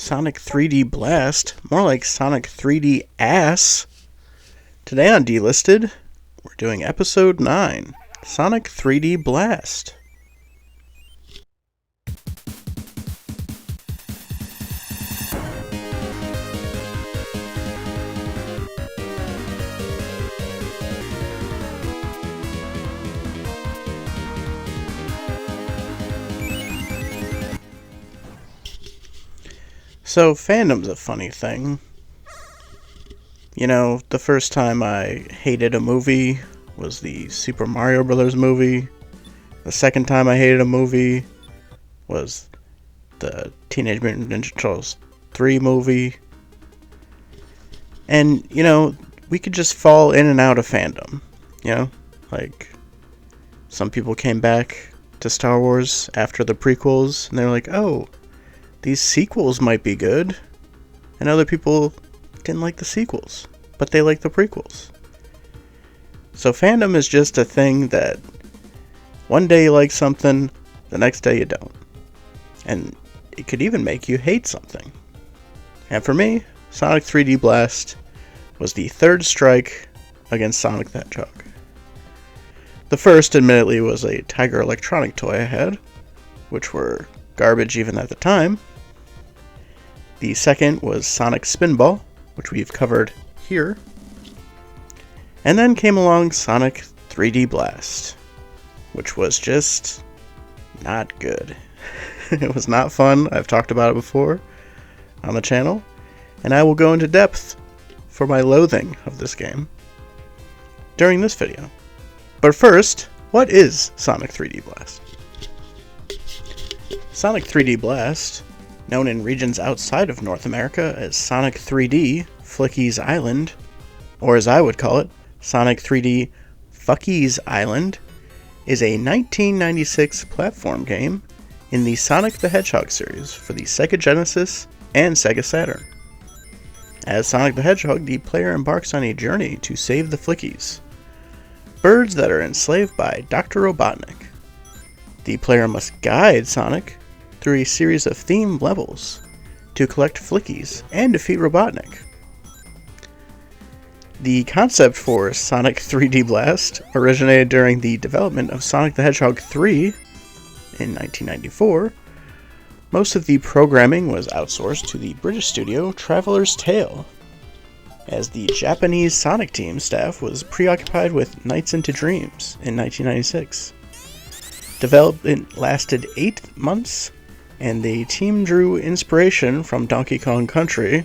Sonic 3D Blast, more like Sonic 3D Ass. Today on Delisted, we're doing episode 9, Sonic 3D Blast. So, fandom's a funny thing. You know, the first time I hated a movie was the Super Mario Bros. Movie. The second time I hated a movie was the Teenage Mutant Ninja Turtles 3 movie. And, you know, we could just fall in and out of fandom. You know, like, some people came back to Star Wars after the prequels, and they were like, oh, these sequels might be good, and other people didn't like the sequels, but they like the prequels. So fandom is just a thing that one day you like something, the next day you don't. And it could even make you hate something. And for me, Sonic 3D Blast was the third strike against Sonic the Hedgehog. The first, admittedly, was a Tiger Electronic toy I had, which were garbage even at the time. The second was Sonic Spinball, which we've covered here. And then came along Sonic 3D Blast, which was just not good. It was not fun. I've talked about it before on the channel, and I will go into depth for my loathing of this game during this video. But first, what is Sonic 3D Blast? Sonic 3D Blast, known in regions outside of North America as Sonic 3D Flicky's Island, or as I would call it, Sonic 3D Fucky's Island, is a 1996 platform game in the Sonic the Hedgehog series for the Sega Genesis and Sega Saturn. As Sonic the Hedgehog, the player embarks on a journey to save the Flickies, birds that are enslaved by Dr. Robotnik. The player must guide Sonic through a series of themed levels to collect Flickies and defeat Robotnik. The concept for Sonic 3D Blast originated during the development of Sonic the Hedgehog 3 in 1994. Most of the programming was outsourced to the British studio Traveller's Tale, as the Japanese Sonic team staff was preoccupied with Nights into Dreams in 1996. Development lasted 8 months, and the team drew inspiration from Donkey Kong Country,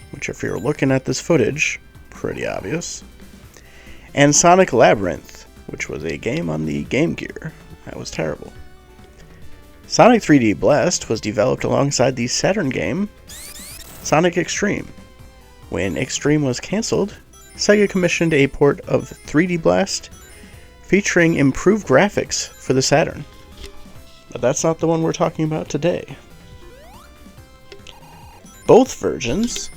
which if you're looking at this footage, pretty obvious, and Sonic Labyrinth, which was a game on the Game Gear. That was terrible. Sonic 3D Blast was developed alongside the Saturn game Sonic Extreme. When Extreme was cancelled, Sega commissioned a port of 3D Blast featuring improved graphics for the Saturn. But that's not the one we're talking about today. Both versions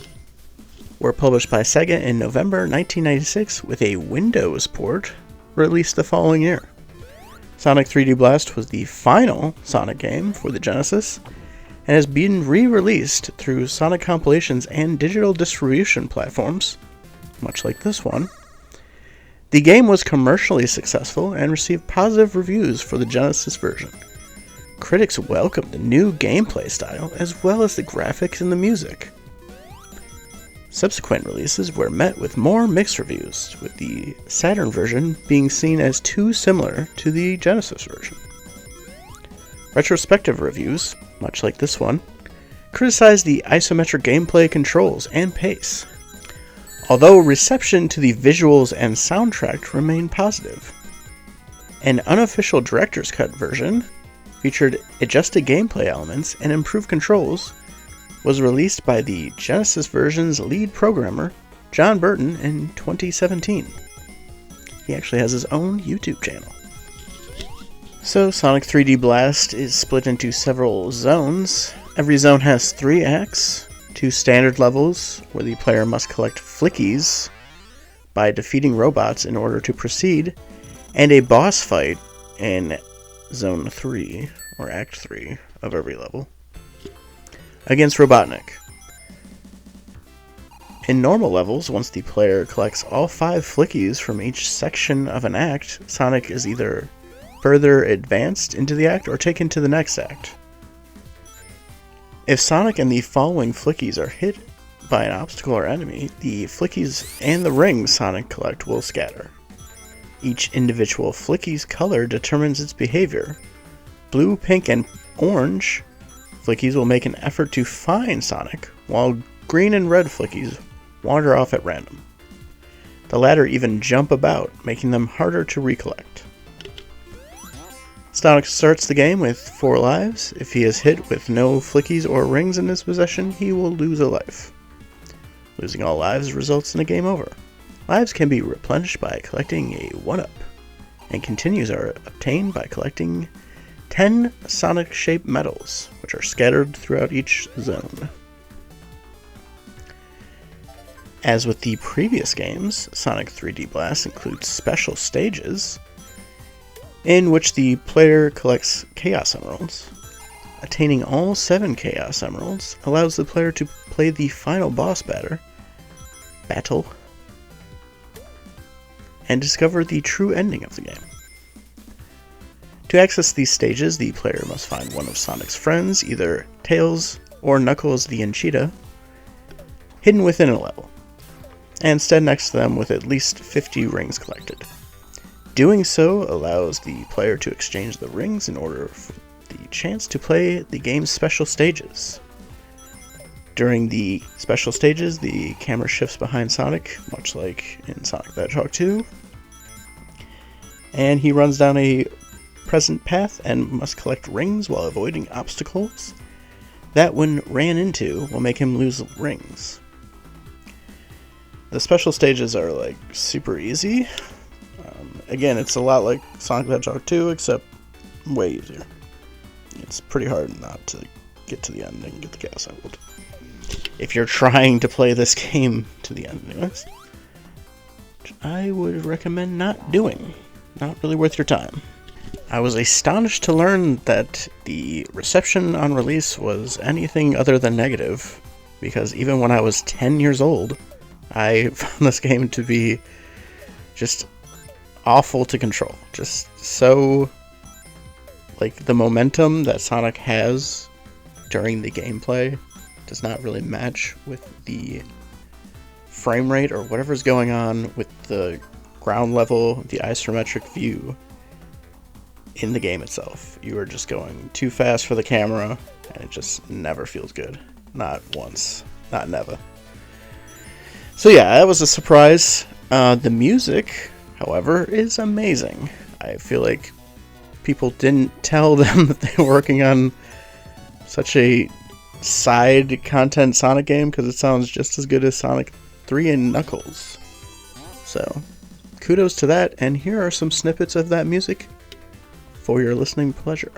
were published by Sega in November 1996 with a Windows port released the following year. Sonic 3D Blast was the final Sonic game for the Genesis and has been re-released through Sonic compilations and digital distribution platforms, much like this one. The game was commercially successful and received positive reviews for the Genesis version. Critics welcomed the new gameplay style as well as the graphics and the music. Subsequent releases were met with more mixed reviews, with the Saturn version being seen as too similar to the Genesis version. Retrospective reviews, much like this one, criticized the isometric gameplay controls and pace, although reception to the visuals and soundtrack remained positive. An unofficial director's cut version featured adjusted gameplay elements and improved controls, was released by the Genesis version's lead programmer, John Burton, in 2017. He actually has his own YouTube channel. So, Sonic 3D Blast is split into several zones. Every zone has 3 acts, 2 standard levels, where the player must collect Flickies by defeating robots in order to proceed, and a boss fight in Zone 3, or Act 3, of every level. against Robotnik. In normal levels, once the player collects all 5 flickies from each section of an act, Sonic is either further advanced into the act or taken to the next act. If Sonic and the following flickies are hit by an obstacle or enemy, the flickies and the rings Sonic collect will scatter. Each individual flickie's color determines its behavior. Blue, pink, and orange flickies will make an effort to find Sonic, while green and red flickies wander off at random. The latter even jump about, making them harder to recollect. Sonic starts the game with 4 lives. If he is hit with no flickies or rings in his possession, he will lose a life. Losing all lives results in a game over. Lives can be replenished by collecting a 1-up, and continues are obtained by collecting 10 Sonic-shaped medals, which are scattered throughout each zone. As with the previous games, Sonic 3D Blast includes special stages in which the player collects Chaos Emeralds. Attaining all 7 Chaos Emeralds allows the player to play the final boss battle and discover the true ending of the game. To access these stages, the player must find one of Sonic's friends, either Tails or Knuckles the Cheetah, hidden within a level, and stand next to them with at least 50 rings collected. Doing so allows the player to exchange the rings in order for the chance to play the game's special stages. During the special stages, the camera shifts behind Sonic, much like in Sonic the Hedgehog 2, and he runs down a present path and must collect rings while avoiding obstacles that, when ran into, will make him lose rings. The special stages are like super easy. Again, it's a lot like Sonic the Hedgehog 2, except way easier. It's pretty hard not to get to the end and get the Chaos Emerald, if you're trying to play this game to the end anyways. Which I would recommend not doing. Not really worth your time. I was astonished to learn that the reception on release was anything other than negative, because even when I was 10 years old, I found this game to be just awful to control. Just so, like, the momentum that Sonic has during the gameplay does not really match with the frame rate or whatever's going on with the ground level, the isometric view in the game itself. You are just going too fast for the camera, and it just never feels good. Not once. Not never. So yeah, that was a surprise. The music, however, is amazing. I feel like people didn't tell them that they were working on such a side content Sonic game, because it sounds just as good as Sonic 3 and Knuckles. So, kudos to that, and here are some snippets of that music for your listening pleasure.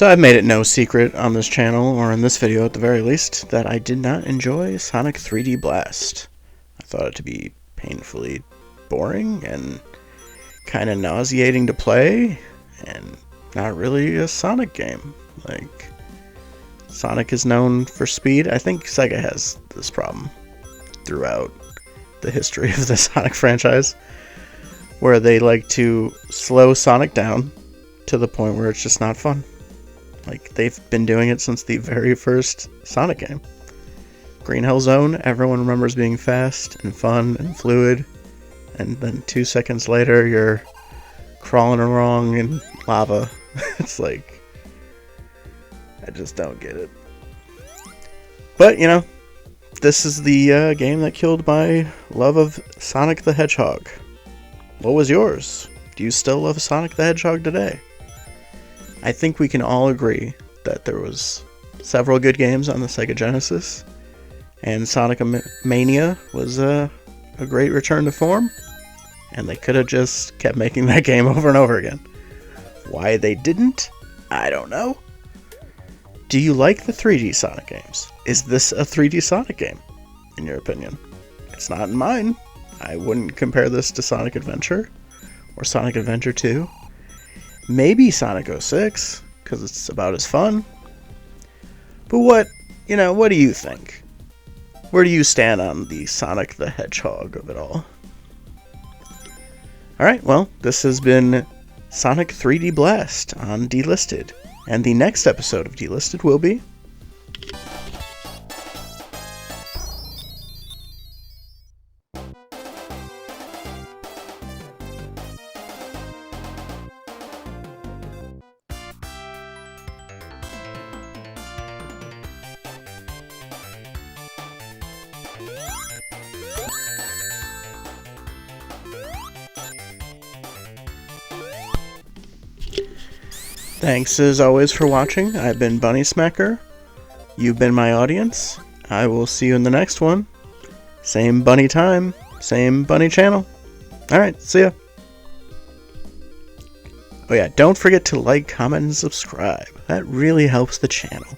So I've made it no secret on this channel, or in this video at the very least, that I did not enjoy Sonic 3D Blast. I thought it to be painfully boring and kind of nauseating to play, and not really a Sonic game. Like, Sonic is known for speed. I think Sega has this problem throughout the history of the Sonic franchise, where they like to slow Sonic down to the point where it's just not fun. Like, they've been doing it since the very first Sonic game. Green Hill Zone, everyone remembers being fast and fun and fluid, and then 2 seconds later you're crawling along in lava. It's like, I just don't get it. But, you know, this is the game that killed my love of Sonic the Hedgehog. What was yours? Do you still love Sonic the Hedgehog today? I think we can all agree that there was several good games on the Sega Genesis, and Sonic Mania was a great return to form, and they could have just kept making that game over and over again. Why they didn't, I don't know. Do you like the 3D Sonic games? Is this a 3D Sonic game, in your opinion? It's not in mine. I wouldn't compare this to Sonic Adventure, or Sonic Adventure 2. Maybe Sonic 06, because it's about as fun. But what do you think? Where do you stand on the Sonic the Hedgehog of it all? Alright, well, this has been Sonic 3D Blast on Delisted. And the next episode of Delisted will be... Thanks as always for watching. I've been Bunnysmacker. You've been my audience. I will see you in the next one. Same bunny time, same bunny channel. Alright, see ya. Oh yeah, don't forget to like, comment, and subscribe. That really helps the channel.